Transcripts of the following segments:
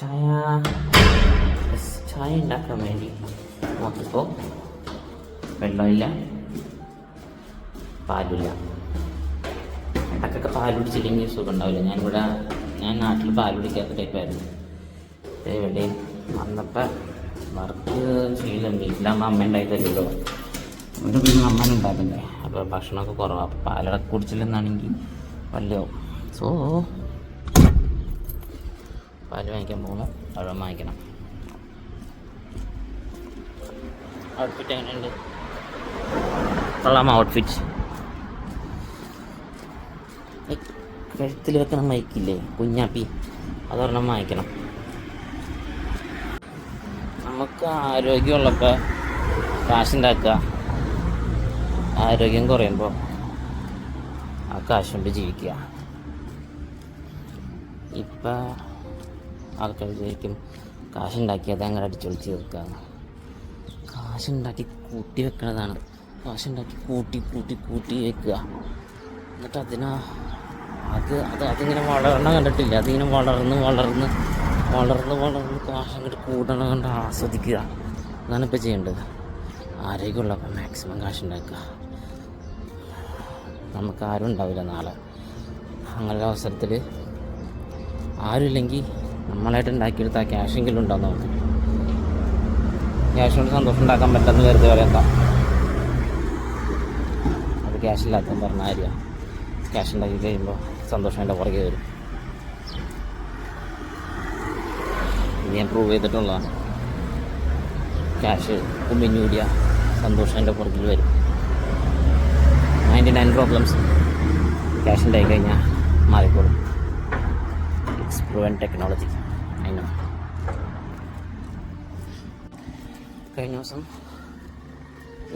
ചായ ചായ ഉണ്ടാക്കാൻ വേണ്ടി നോക്കിയപ്പോൾ വെള്ളമില്ല, പാലില്ല. ഇടയ്ക്കൊക്കെ പാൽ കുടിച്ചില്ലെങ്കിൽ സുഖം ഉണ്ടാവില്ല. ഞാൻ നാട്ടിൽ പാൽ കുടിക്കാത്ത ടൈപ്പായിരുന്നു. എവിടെയും വന്നപ്പോൾ വർക്ക് ശീലം വീട്ടിലാകുമ്പോൾ അമ്മ ഉണ്ടായി തരുമല്ലോ. ഇവിടെ പിന്നെ അമ്മ ഉണ്ടാക്കണ്ടേ, അപ്പോൾ ഭക്ഷണമൊക്കെ കുറവാണ്. അപ്പോൾ പാലടക്കം കുടിച്ചില്ലെന്നാണെങ്കിൽ വല്ലതാവും. സോ പാല് വാങ്ങിക്കാൻ പോകുമ്പോൾ പഴം വാങ്ങിക്കണം. ഔട്ട്ഫിറ്റ് എങ്ങനെയുണ്ട്? കൊള്ളാമോ ഔട്ട്ഫിറ്റ്? കഴുത്തിൽ വെക്കണ മൈക്കില്ലേ കുഞ്ഞാപ്പി, അതൊരെണ്ണം വാങ്ങിക്കണം. നമുക്ക് ആരോഗ്യമുള്ളപ്പോൾ കാശുണ്ടാക്കുക, ആരോഗ്യം കുറയുമ്പോൾ ആ കാശ് കൊണ്ട് ജീവിക്കുക. ഇപ്പം ആൾക്കാർ വിചാരിക്കും കാശുണ്ടാക്കിയത് അങ്ങനെ അടിച്ചൊളിച്ച് തീർക്കുക. കാശുണ്ടാക്കി കൂട്ടി വെക്കണതാണ്. കാശുണ്ടാക്കി കൂട്ടി വെക്കുക. എന്നിട്ട് അതിങ്ങനെ വളരണ കണ്ടിട്ടില്ല. അതിങ്ങനെ വളർന്ന് കാശങ്ങോട്ട് കൂട്ടണം കണ്ട് ആസ്വദിക്കുക. അതാണ് ഇപ്പോൾ ചെയ്യേണ്ടത്. ആരോഗ്യമുള്ളപ്പോൾ മാക്സിമം കാശുണ്ടാക്കുക. നമുക്ക് ആരും ഉണ്ടാവില്ല നാളെ. അങ്ങനെ അവസരത്തിൽ ആരുമില്ലെങ്കിൽ നമ്മളായിട്ട് ഉണ്ടാക്കിയെടുത്ത് ആ ക്യാഷെങ്കിലും ഉണ്ടാവും നമുക്ക്. ക്യാഷ് കൊണ്ട് സന്തോഷം ഉണ്ടാക്കാൻ പറ്റുമെന്ന് വെറുതെ പറയണ്ട. അത് ക്യാഷില്ലാത്ത പറഞ്ഞ കാര്യമാണ്. ക്യാഷ് ഉണ്ടാക്കി കഴിയുമ്പോൾ സന്തോഷം എൻ്റെ പുറകെ വരും. ഇത് ഞാൻ പ്രൂവ് ചെയ്തിട്ടുള്ളതാണ്. ക്യാഷ് കുമ്പിഞ്ഞൂടിയ സന്തോഷം എൻ്റെ പുറകിൽ വരും. 99 പ്രോബ്ലംസ് ക്യാഷ് ഉണ്ടായി കഴിഞ്ഞാൽ മാറിക്കോളും. It's proven technology. അതിനോ കഴിഞ്ഞ ദിവസം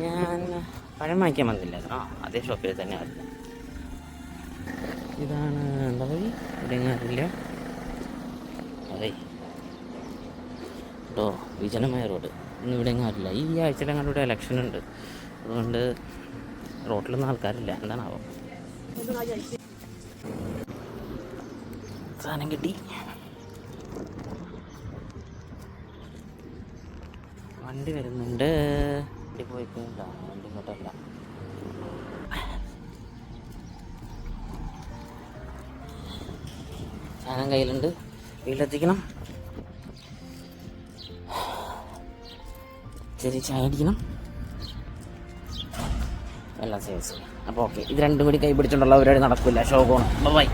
ഞാൻ പഴം വാങ്ങിക്കാൻ വന്നില്ല. അതേ ഷോപ്പിൽ തന്നെ ആയിരുന്നു. ഇതാണ് എന്താ വഴി, ഇടങ്ങാറില്ല. അതെ കേട്ടോ, വിജനമായ റോഡ്. ഇന്ന് ഇവിടെ എങ്ങാറില്ല. ഈ ആഴ്ചയിൽ അങ്ങോട്ട് ഇവിടെ ഇലക്ഷൻ ഉണ്ട്. അതുകൊണ്ട് റോട്ടിലൊന്നും ആൾക്കാരില്ല. എന്താണാവോ. സാധനം കിട്ടി. വണ്ടി വരുന്നുണ്ട്. വണ്ടി പോയിട്ടില്ല. വണ്ടി ഇങ്ങോട്ടല്ല. സാധനം കയ്യിലുണ്ട്. വീട്ടിലെത്തിക്കണം. ചെറിയ ചായ അടിക്കണം. എല്ലാം സേവ്സ്. അപ്പോൾ ഓക്കെ, ഇത് രണ്ടും കൂടി കൈ പിടിച്ചിട്ടുള്ള പരിപാടി നടക്കില്ല. ശോകമാണ്. ബൈ.